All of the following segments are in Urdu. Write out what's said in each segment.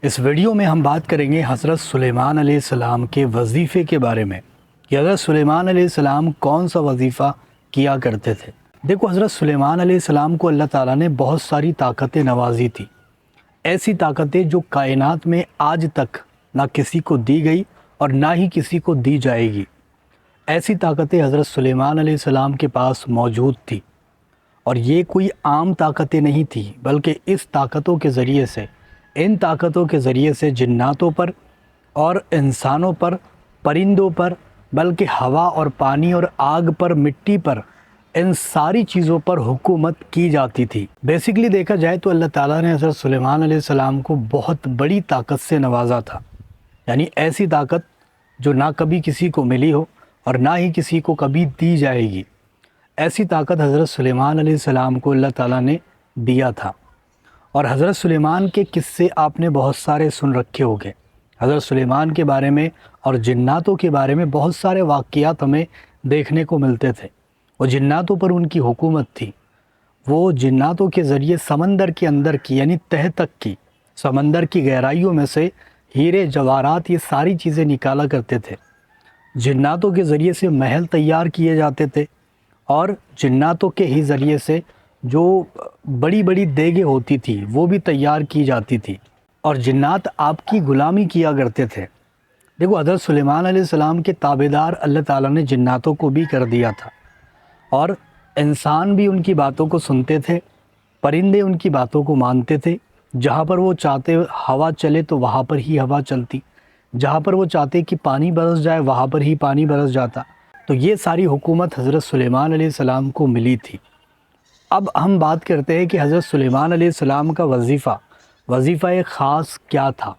اس ویڈیو میں ہم بات کریں گے حضرت سلیمان علیہ السلام کے وظیفے کے بارے میں کہ حضرت سلیمان علیہ السلام کون سا وظیفہ کیا کرتے تھے۔ دیکھو، حضرت سلیمان علیہ السلام کو اللہ تعالیٰ نے بہت ساری طاقتیں نوازی تھی، ایسی طاقتیں جو کائنات میں آج تک نہ کسی کو دی گئی اور نہ ہی کسی کو دی جائے گی۔ ایسی طاقتیں حضرت سلیمان علیہ السلام کے پاس موجود تھی، اور یہ کوئی عام طاقتیں نہیں تھی، بلکہ اس طاقتوں کے ذریعے سے، ان طاقتوں کے ذریعے سے جناتوں پر اور انسانوں پر، پرندوں پر، بلکہ ہوا اور پانی اور آگ پر، مٹی پر، ان ساری چیزوں پر حکومت کی جاتی تھی۔ بیسیکلی دیکھا جائے تو اللہ تعالیٰ نے حضرت سلیمان علیہ السلام کو بہت بڑی طاقت سے نوازا تھا، یعنی ایسی طاقت جو نہ کبھی کسی کو ملی ہو اور نہ ہی کسی کو کبھی دی جائے گی۔ ایسی طاقت حضرت سلیمان علیہ السلام کو اللہ تعالیٰ نے دیا تھا۔ اور حضرت سلیمان کے قصے آپ نے بہت سارے سن رکھے ہوگے۔ حضرت سلیمان کے بارے میں اور جناتوں کے بارے میں بہت سارے واقعات ہمیں دیکھنے کو ملتے تھے۔ وہ جناتوں پر ان کی حکومت تھی، وہ جناتوں کے ذریعے سمندر کے اندر کی، یعنی تہ تک کی، سمندر کی گہرائیوں میں سے ہیرے جواہرات، یہ ساری چیزیں نکالا کرتے تھے۔ جناتوں کے ذریعے سے محل تیار کیے جاتے تھے، اور جناتوں کے ہی ذریعے سے جو بڑی بڑی دیگیں ہوتی تھی وہ بھی تیار کی جاتی تھی، اور جنات آپ کی غلامی کیا کرتے تھے۔ دیکھو، حضرت سلیمان علیہ السلام کے تابعدار اللہ تعالیٰ نے جناتوں کو بھی کر دیا تھا، اور انسان بھی ان کی باتوں کو سنتے تھے، پرندے ان کی باتوں کو مانتے تھے۔ جہاں پر وہ چاہتے ہوا چلے تو وہاں پر ہی ہوا چلتی، جہاں پر وہ چاہتے کہ پانی برس جائے وہاں پر ہی پانی برس جاتا۔ تو یہ ساری حکومت حضرت سلیمان علیہ السلام کو ملی تھی۔ اب ہم بات کرتے ہیں کہ حضرت سلیمان علیہ السلام کا وظیفہ خاص کیا تھا۔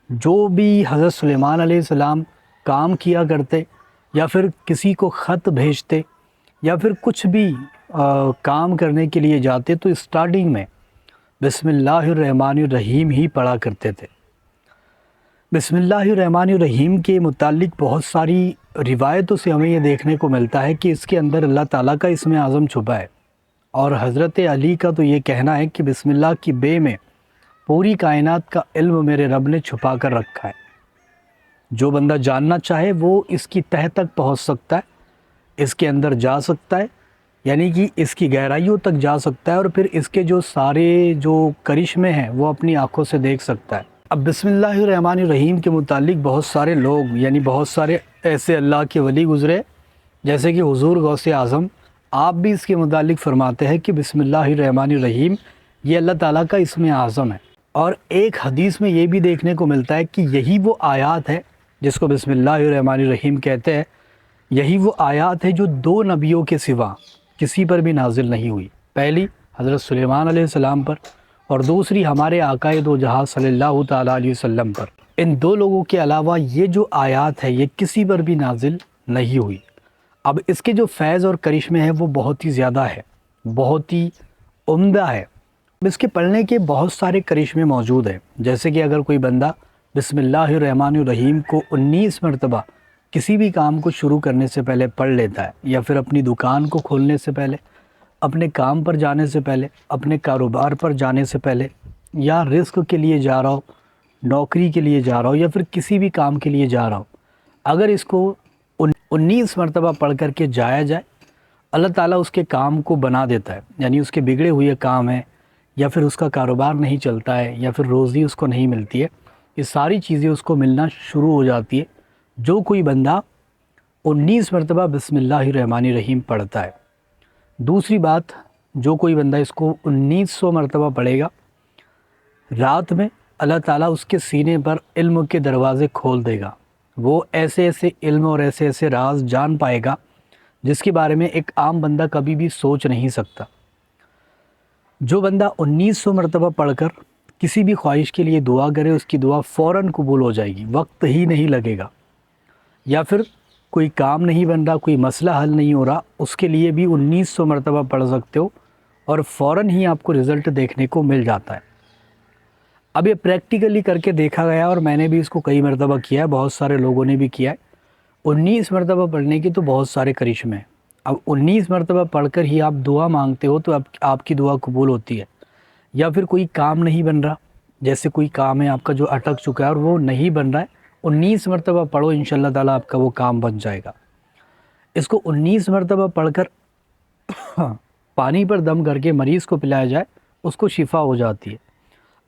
جو بھی حضرت سلیمان علیہ السلام کام کیا کرتے، یا پھر کسی کو خط بھیجتے، یا پھر کچھ بھی کام کرنے کے لیے جاتے، تو اسٹارٹنگ میں بسم اللہ الرحمن الرحیم ہی پڑھا کرتے تھے۔ بسم اللہ الرحمن الرحیم کے متعلق بہت ساری روایتوں سے ہمیں یہ دیکھنے کو ملتا ہے کہ اس کے اندر اللہ تعالیٰ کا اسم اعظم چھپا ہے، اور حضرت علی کا تو یہ کہنا ہے کہ بسم اللہ کی بے میں پوری کائنات کا علم میرے رب نے چھپا کر رکھا ہے۔ جو بندہ جاننا چاہے وہ اس کی تہہ تک پہنچ سکتا ہے، اس کے اندر جا سکتا ہے، یعنی کہ اس کی گہرائیوں تک جا سکتا ہے، اور پھر اس کے جو سارے جو کرشمے ہیں وہ اپنی آنکھوں سے دیکھ سکتا ہے۔ اب بسم اللہ الرحمن الرحیم کے متعلق بہت سارے لوگ، یعنی بہت سارے ایسے اللہ کے ولی گزرے، جیسے کہ حضور غوث اعظم، آپ بھی اس کے متعلق فرماتے ہیں کہ بسم اللہ الرحمن الرحیم یہ اللہ تعالیٰ کا اسم اعظم ہے۔ اور ایک حدیث میں یہ بھی دیکھنے کو ملتا ہے کہ یہی وہ آیات ہے جس کو بسم اللہ الرحمن الرحیم کہتے ہیں، یہی وہ آیات ہے جو 2 نبیوں کے سوا کسی پر بھی نازل نہیں ہوئی۔ پہلی حضرت سلیمان علیہ السلام پر، اور دوسری ہمارے آقا دو جہاں صلی اللہ تعالیٰ علیہ وسلم پر۔ ان 2 لوگوں کے علاوہ یہ جو آیات ہے یہ کسی پر بھی نازل نہیں ہوئی۔ اب اس کے جو فیض اور کرشمے ہیں وہ بہت ہی زیادہ ہے، بہت ہی عمدہ ہے۔ اس کے پڑھنے کے بہت سارے کرشمے موجود ہیں، جیسے کہ اگر کوئی بندہ بسم اللہ الرحمن الرحیم کو 19 مرتبہ کسی بھی کام کو شروع کرنے سے پہلے پڑھ لیتا ہے، یا پھر اپنی دکان کو کھولنے سے پہلے، اپنے کام پر جانے سے پہلے، اپنے کاروبار پر جانے سے پہلے، یا رزق کے لیے جا رہا ہو، نوکری کے لیے جا رہا ہو، یا پھر کسی بھی کام کے لیے جا رہا ہو، اگر اس کو 19 مرتبہ پڑھ کر کے جایا جائے، اللہ تعالیٰ اس کے کام کو بنا دیتا ہے، یعنی اس کے بگڑے ہوئے کام ہیں، یا پھر اس کا کاروبار نہیں چلتا ہے، یا پھر روزی اس کو نہیں ملتی ہے، یہ ساری چیزیں اس کو ملنا شروع ہو جاتی ہے جو کوئی بندہ 19 مرتبہ بسم اللہ الرحمن الرحیم پڑھتا ہے۔ دوسری بات، جو کوئی بندہ اس کو 1900 مرتبہ پڑھے گا، رات میں اللہ تعالیٰ اس کے سینے پر علم کے دروازے کھول دے گا، وہ ایسے ایسے علم اور ایسے ایسے راز جان پائے گا جس کے بارے میں ایک عام بندہ کبھی بھی سوچ نہیں سکتا۔ جو بندہ 1900 مرتبہ پڑھ کر کسی بھی خواہش کے لیے دعا کرے، اس کی دعا فوراً قبول ہو جائے گی، وقت ہی نہیں لگے گا۔ یا پھر کوئی کام نہیں بن رہا، کوئی مسئلہ حل نہیں ہو رہا، اس کے لیے بھی 1900 مرتبہ پڑھ سکتے ہو، اور فوراً ہی آپ کو رزلٹ دیکھنے کو مل جاتا ہے۔ اب یہ پریکٹیکلی کر کے دیکھا گیا، اور میں نے بھی اس کو کئی مرتبہ کیا ہے، بہت سارے لوگوں نے بھی کیا ہے۔ 19 مرتبہ پڑھنے کی تو بہت سارے کرشمے ہیں۔ اب 19 مرتبہ پڑھ کر ہی آپ دعا مانگتے ہو تو آپ کی دعا قبول ہوتی ہے۔ یا پھر کوئی کام نہیں بن رہا، جیسے کوئی کام ہے آپ کا جو اٹک چکا ہے اور وہ نہیں بن رہا ہے، 19 مرتبہ پڑھو، انشاءاللہ تعالیٰ آپ کا وہ کام بن جائے گا۔ اس کو 19 مرتبہ پڑھ کر پانی پر دم کر کے مریض کو پلایا جائے، اس کو شفا ہو جاتی ہے۔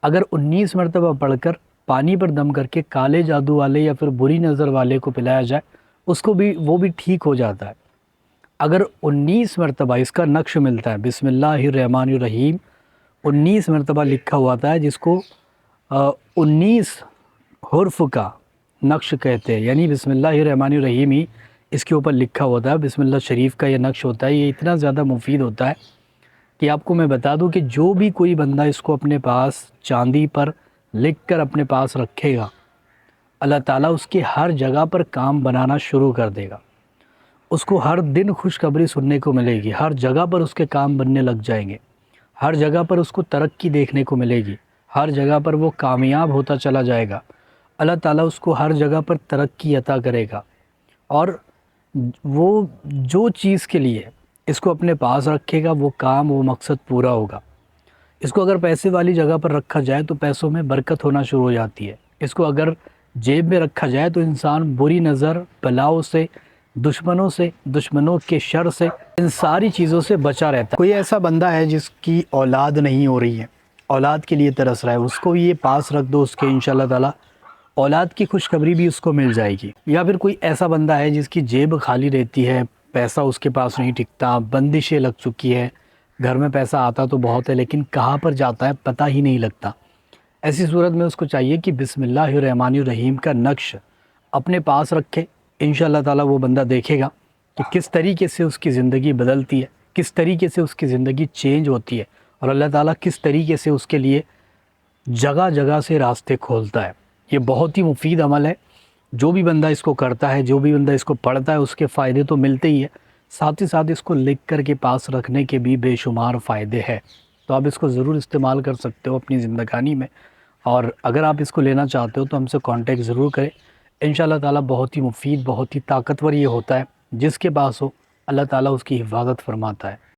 اگر 19 مرتبہ پڑھ کر پانی پر دم کر کے کالے جادو والے یا پھر بری نظر والے کو پلایا جائے، اس کو بھی وہ بھی ٹھیک ہو جاتا ہے۔ اگر 19 مرتبہ اس کا نقش ملتا ہے، بسم اللہ الرحمن الرحیم 19 مرتبہ لکھا ہوا ہے، جس کو 19 حرف کا نقش کہتے ہیں، یعنی بسم اللہ الرحمن الرحیم ہی اس کے اوپر لکھا ہوتا ہے، بسم اللہ شریف کا یہ نقش ہوتا ہے۔ یہ اتنا زیادہ مفید ہوتا ہے کہ آپ کو میں بتا دوں کہ جو بھی کوئی بندہ اس کو اپنے پاس چاندی پر لکھ کر اپنے پاس رکھے گا، اللہ تعالیٰ اس کے ہر جگہ پر کام بنانا شروع کر دے گا۔ اس کو ہر دن خوشخبری سننے کو ملے گی، ہر جگہ پر اس کے کام بننے لگ جائیں گے، ہر جگہ پر اس کو ترقی دیکھنے کو ملے گی، ہر جگہ پر وہ کامیاب ہوتا چلا جائے گا۔ اللہ تعالیٰ اس کو ہر جگہ پر ترقی عطا کرے گا، اور وہ جو چیز کے لیے اس کو اپنے پاس رکھے گا وہ کام، وہ مقصد پورا ہوگا۔ اس کو اگر پیسے والی جگہ پر رکھا جائے تو پیسوں میں برکت ہونا شروع ہو جاتی ہے۔ اس کو اگر جیب میں رکھا جائے تو انسان بری نظر، بلاؤں سے، دشمنوں کے شر سے، ان ساری چیزوں سے بچا رہتا ہے۔ کوئی ایسا بندہ ہے جس کی اولاد نہیں ہو رہی ہے، اولاد کے لیے ترس رہا ہے، اس کو یہ پاس رکھ دو، اس کے انشاءاللہ تعالیٰ اولاد کی خوشخبری بھی اس کو مل جائے گی۔ یا پھر کوئی ایسا بندہ ہے جس کی جیب خالی رہتی ہے، پیسہ اس کے پاس نہیں ٹکتا، بندشیں لگ چکی ہے، گھر میں پیسہ آتا تو بہت ہے لیکن کہاں پر جاتا ہے پتہ ہی نہیں لگتا۔ ایسی صورت میں اس کو چاہیے کہ بسم اللہ الرحمن الرحیم کا نقش اپنے پاس رکھے، انشاءاللہ تعالیٰ وہ بندہ دیکھے گا کہ کس طریقے سے اس کی زندگی بدلتی ہے، کس طریقے سے اس کی زندگی چینج ہوتی ہے، اور اللہ تعالیٰ کس طریقے سے اس کے لیے جگہ جگہ سے راستے کھولتا ہے۔ یہ بہت ہی مفید عمل ہے، جو بھی بندہ اس کو کرتا ہے، جو بھی بندہ اس کو پڑھتا ہے، اس کے فائدے تو ملتے ہی ہے، ساتھ ہی ساتھ اس کو لکھ کر کے پاس رکھنے کے بھی بے شمار فائدے ہیں۔ تو آپ اس کو ضرور استعمال کر سکتے ہو اپنی زندگانی میں، اور اگر آپ اس کو لینا چاہتے ہو تو ہم سے کانٹیکٹ ضرور کریں۔ انشاءاللہ تعالیٰ بہت ہی مفید، بہت ہی طاقتور یہ ہوتا ہے، جس کے پاس ہو اللہ تعالیٰ اس کی حفاظت فرماتا ہے۔